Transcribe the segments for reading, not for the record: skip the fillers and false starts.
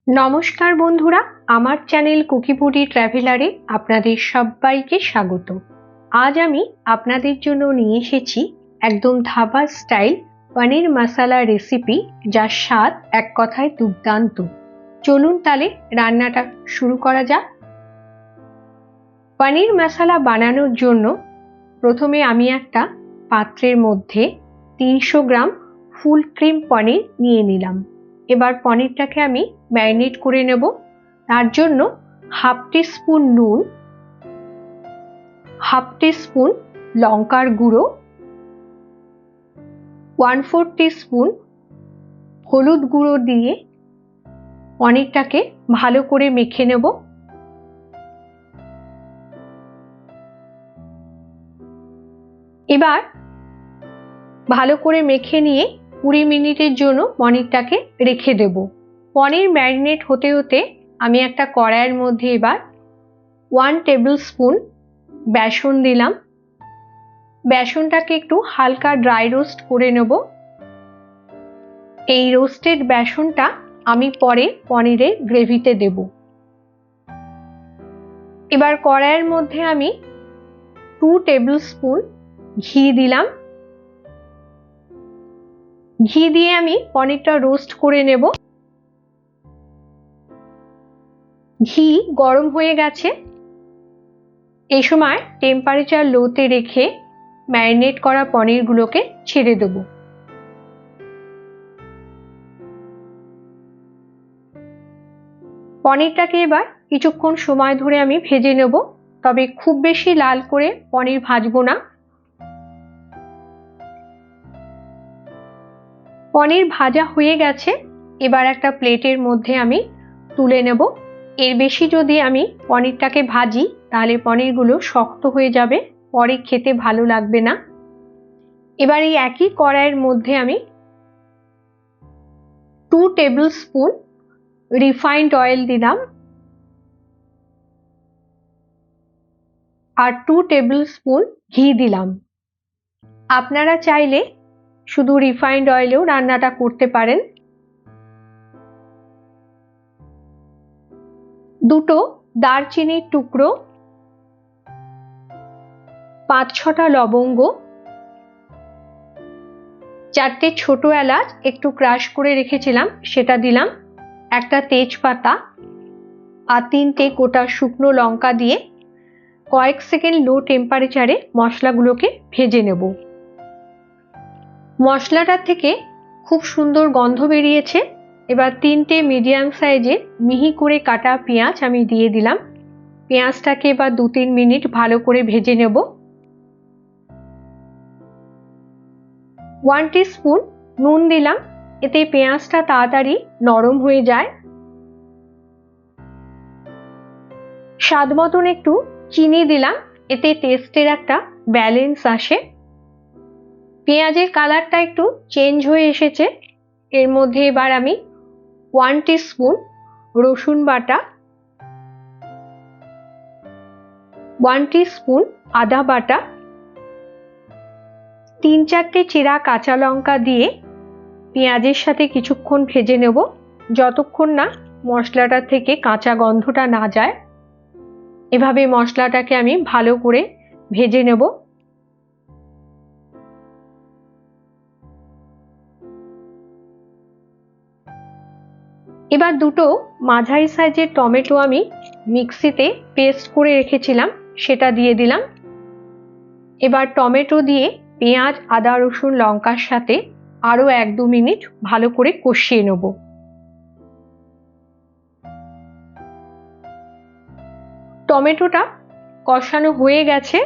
নমস্কার বন্ধুরা, আমার চ্যানেল কুকি ফুডি ট্র্যাভেলারে আপনাদের সবাইকে স্বাগত। আজ আমি আপনাদের জন্য নিয়ে এসেছি একদম ধাবা স্টাইল পনির মশলা রেসিপি, যার স্বাদ এক কথায় দুর্দান্ত। চলুন তাহলে রান্নাটা শুরু করা যাক। পনির মশলা বানানোর জন্য প্রথমে আমি একটা পাত্রের মধ্যে 300 গ্রাম ফুল ক্রিম পনির নিয়ে নিলাম। এবার পনিরটাকে আমি ম্যারিনেট করে নেব। তার জন্য হাফ টিস্পুন নুন, হাফ টিস্পুন লঙ্কার গুঁড়ো, 1/4 টিস্পুন হলুদ গুঁড়ো দিয়ে পনিরটাকে ভালো করে মেখে নেব। এবার ভালো করে মেখে নিয়ে 20 মিনিটের জন্য পনিরটাকে রেখে দেব। পনির ম্যারিনেট হতে হতে আমি একটা কড়াইয়ের মধ্যে এবার 1 টেবিল স্পুন বেসন দিলাম। বেসনটাকে একটু হালকা ড্রাই রোস্ট করে নেব। এই রোস্টেড বেসনটা আমি পরে পনিরের গ্রেভিতে দেব। এবার কড়াইয়ের মধ্যে আমি 2 টেবিল স্পুন ঘি দিলাম। ঘি দিয়ে আমি পনিরটা রোস্ট করে নেব। ঘি গরম হয়ে গেছে। এই সময় টেম্পারেচার লোতে রেখে ম্যারিনেট করা পনিরগুলোকে ছেড়ে দেব। পনিরটাকে এবার কিছুক্ষণ সময় ধরে আমি ভেজে নেব, তবে খুব বেশি লাল করে পনির ভাজবো না। পনির ভাজা হয়ে গেছে। এবার একটা প্লেটের মধ্যে আমি তুলে নেব। এর বেশি যদি আমি পনিরটাকে ভাজি তাহলে পনিরগুলো শক্ত হয়ে যাবে, পরে খেতে ভালো লাগবে না। এবার এই একই কড়াইয়ের মধ্যে আমি 2 টেবিল স্পুন রিফাইন্ড অয়েল দিলাম আর 2 টেবিল স্পুন ঘি দিলাম। আপনারা চাইলে শুধু রিফাইন্ড অয়েলেও রান্নাটা করতে পারেন। দুটো দারচিনির টুকরো, 5-6টা লবঙ্গ, 4টে ছোট এলাচ একটু ক্রাশ করে রেখেছিলাম সেটা দিলাম, একটা তেজপাতা আর 3টে গোটা শুকনো লঙ্কা দিয়ে কয়েক সেকেন্ড লো টেম্পারেচারে মশলাগুলোকে ভেজে নেব। মশলাটার থেকে খুব সুন্দর গন্ধ বেরিয়েছে। এবার 3টে মিডিয়াম সাইজের মিহি করে কাটা পেঁয়াজ আমি দিয়ে দিলাম। পেঁয়াজটাকে এবার 2-3 মিনিট ভালো করে ভেজে নেব। 1 টিস্পুন নুন দিলাম, এতে পেঁয়াজটা তাড়াতাড়ি নরম হয়ে যায়। স্বাদ মতন একটু চিনি দিলাম, এতে টেস্টের একটা ব্যালেন্স আসে। পেঁয়াজের কালারটা একটু চেঞ্জ হয়ে এসেছে। এর মধ্যে এবার আমি 1 টিস্পুন রসুন বাটা, 1 টিস্পুন আদা বাটা, 3-4টে চেরা কাঁচা লঙ্কা দিয়ে পেঁয়াজের সাথে কিছুক্ষণ ভেজে নেব, যতক্ষণ না মশলাটা থেকে কাঁচা গন্ধটা না যায়। এভাবে মশলাটাকে আমি ভালো করে ভেজে নেব। এবার দুটো মাঝারি সাইজের টমেটো আমি মিক্সিতে পেস্ট করে রেখেছিলাম সেটা দিয়ে দিলাম। এবার টমেটো দিয়ে পেঁয়াজ, আদা, রসুন, লঙ্কার সাথে আরো 1-2 মিনিট ভালো করে কষিয়ে নেব। টমেটোটা কষানো হয়ে গেছে।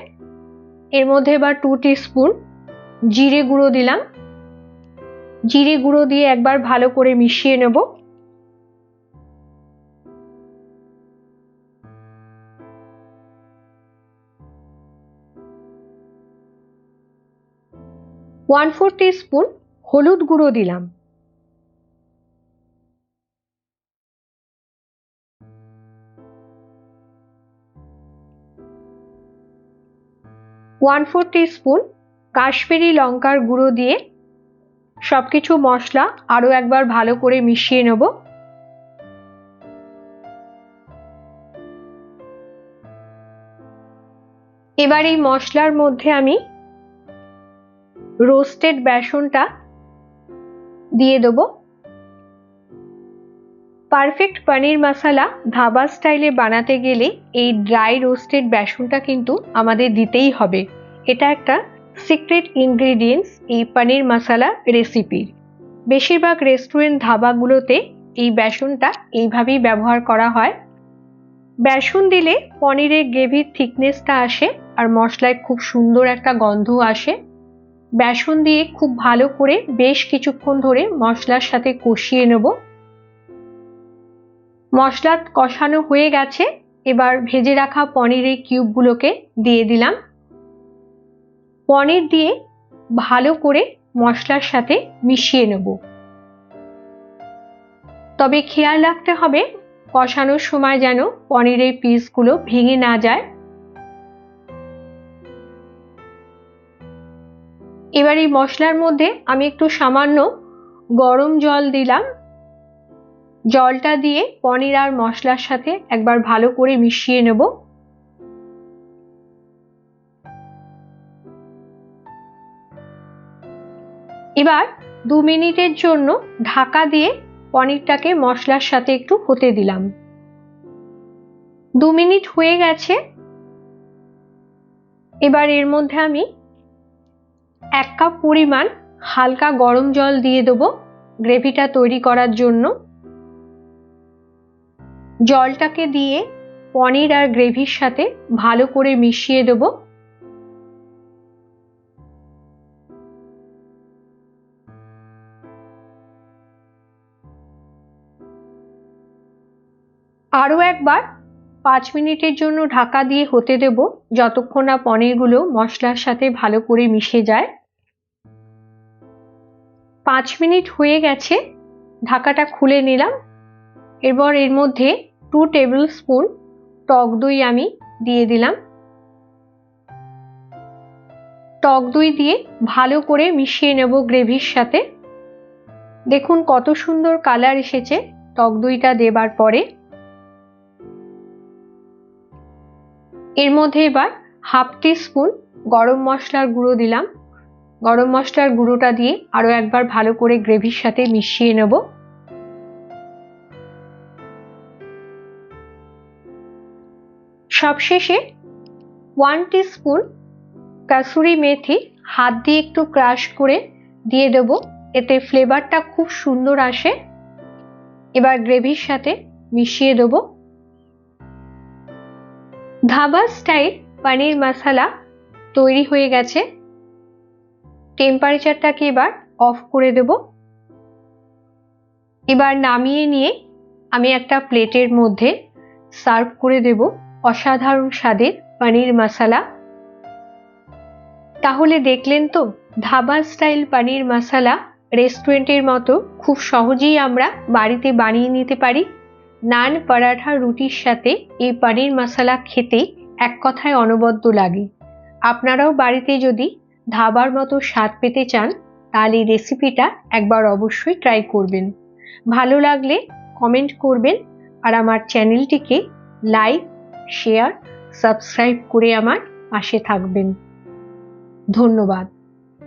এর মধ্যে এবার 2 টিস্পুন জিরে গুঁড়ো দিলাম। জিরে গুঁড়ো দিয়ে একবার ভালো করে মিশিয়ে নেব। ওয়ান 4 টিস্পুন হলুদ গুঁড়ো দিলাম। ওয়ান 4 টিস্পুন কাশ্মীরি লঙ্কার গুঁড়ো দিয়ে সবকিছু মশলা আরো একবার ভালো করে মিশিয়ে নেব। এবার এই মশলার মধ্যে আমি রোস্টেড বেসনটা দিয়ে দেবো। পারফেক্ট পনির মশলা ধাবা স্টাইলে বানাতে গেলে এই ড্রাই রোস্টেড বেসনটা কিন্তু আমাদের দিতেই হবে। এটা একটা সিক্রেট ইনগ্রেডিয়েন্টস এই পনির মশলা রেসিপির। বেশিরভাগ রেস্টুরেন্ট ধাবাগুলোতে এই বেসনটা এইভাবেই ব্যবহার করা হয়। বেসন দিলে পনিরের গ্রেভির থিকনেসটা আসে আর মশলায় খুব সুন্দর একটা গন্ধ আসে। বেসন দিয়ে খুব ভালো করে বেশ কিছুক্ষণ ধরে মশলার সাথে কষিয়ে নেব। মশলা কষানো হয়ে গেছে, এবার ভেজে রাখা পনিরের কিউবগুলোকে দিয়ে দিলাম। পনির দিয়ে ভালো করে মশলার সাথে মিশিয়ে নেব। তবে খেয়াল রাখতে হবে কষানোর সময় যেন পনিরের পিসগুলো ভেঙে না যায়। এবার এই মশলার মধ্যে আমি একটু সামান্য গরম জল দিলাম। জলটা দিয়ে পনির আর মশলার সাথে একবার ভালো করে মিশিয়ে নেব। এবার 2 মিনিটের জন্য ঢাকা দিয়ে পনিরটাকে মশলার সাথে একটু হতে দিলাম। 2 মিনিট হয়ে গেছে। এবার এর মধ্যে আমি 1 কাপ পরিমাণ হালকা গরম জল দিয়ে দেবো গ্রেভিটা তৈরি করার জন্য। জলটাকে দিয়ে পনির আর গ্রেভির সাথে ভালো করে মিশিয়ে দেব। আরও একবার 5 মিনিটের জন্য ঢাকা দিয়ে হতে দেব, যতক্ষণ না পনিরগুলো মশলার সাথে ভালো করে মিশে যায়। 5 মিনিট হয়ে গেছে, ঢাকাটা খুলে নিলাম। এবার এর মধ্যে 2 টেবিল স্পুন টক দই আমি দিয়ে দিলাম। টক দই দিয়ে ভালো করে মিশিয়ে নেব গ্রেভির সাথে। দেখুন কত সুন্দর কালার এসেছে টক দইটা দেবার পরে। এর মধ্যে এবার 1/2 টিস্পুন গরম মশলার গুঁড়ো দিলাম। গরম মশলার গুঁড়োটা দিয়ে আরও একবার ভালো করে গ্রেভির সাথে মিশিয়ে নেব। সবশেষে 1 টিস্পুন কাসুরি মেথি হাত দিয়ে একটু ক্রাশ করে দিয়ে দেব, এতে ফ্লেভারটা খুব সুন্দর আসে। এবার গ্রেভির সাথে মিশিয়ে দেব। ধাবা স্টাইল পনির মশলা তৈরি হয়ে গেছে। টেম্পারেচারটাকে এবার অফ করে দেব। এবার নামিয়ে নিয়ে আমি একটা প্লেটের মধ্যে সার্ভ করে দেব অসাধারণ স্বাদের পনির মশলা। তাহলে দেখলেন তো, ধাবা স্টাইল পনির মশলা রেস্টুরেন্টের মতো খুব সহজেই আমরা বাড়িতে বানিয়ে নিতে পারি। নান, পরাঠা, রুটির সাথে এই পনির মশলা খেতে এক কথায় অনবদ্য লাগে। আপনারাও বাড়িতে যদি ধাবার মতো স্বাদ পেতে চান তাহলে এই রেসিপিটা একবার অবশ্যই ট্রাই করবেন। ভালো লাগলে কমেন্ট করবেন আর আমার চ্যানেলটিকে লাইক, শেয়ার, সাবস্ক্রাইব করে আমার পাশে থাকবেন। ধন্যবাদ।